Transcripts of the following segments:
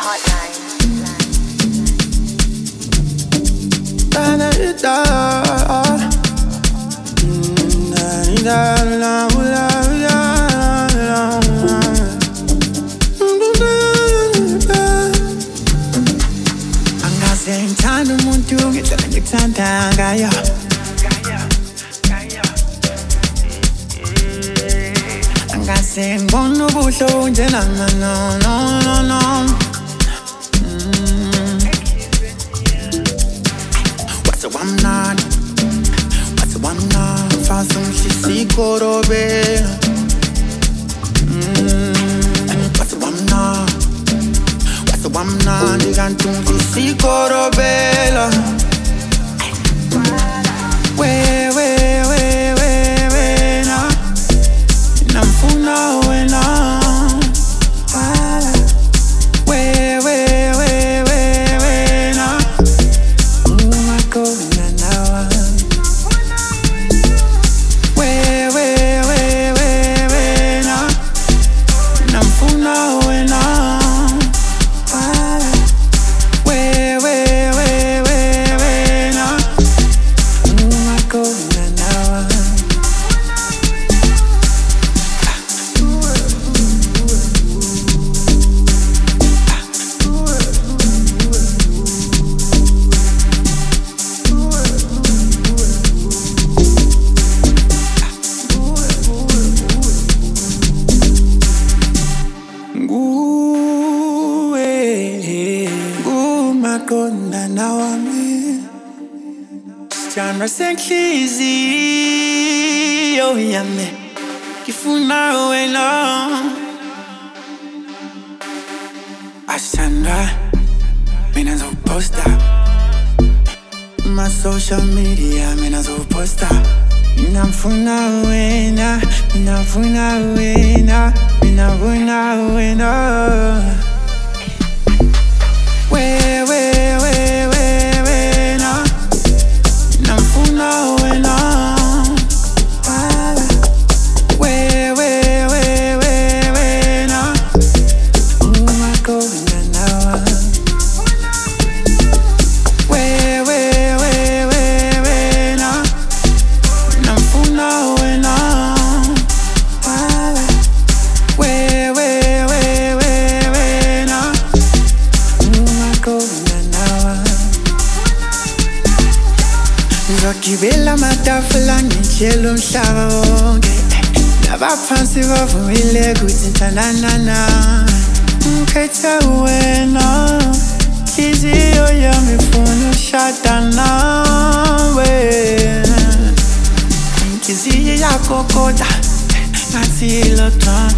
hotline. Angaze ngithanda umuntu ngendlela ngikuthanda ngayo. Angaze ngibona ubuhle unjena no. Wamna mfasa umhlisi-korobe. Wamna ndikanti umhlisi-korobela. Wena namfuna wena. Wena ungakona nawa. Wena namfuna wena. Wena ungakona nawa. Ngumakonda nawami. Sithandwa senhliziyo yami, ngifuna wena. Asithandwa mina ngizokuposta ma-social media, mina ngizokuposta. Mina ngifuna wena, mina ngifuna wena, mina ngifuna wena. Wena namfuna wena. Wena ungakona nawa. Wena namfuna wena. Wena ungakona nawa. Ngizogibela amatafula ngitshele umhlaba wonke. Nabaphansi bavumile ukuthi ntananana. Ngikhethe wena, inhliziyo yami ifuna ukushada nawe. Inhliziyo iyakokota ngathi i-lockdown.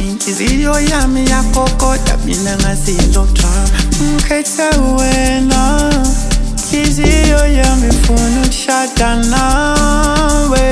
Inhliziyo yami iyakokota mina ngathi i-lockdown. Ngikhethe wena, inhliziyo yami ifuna ukushada nawe.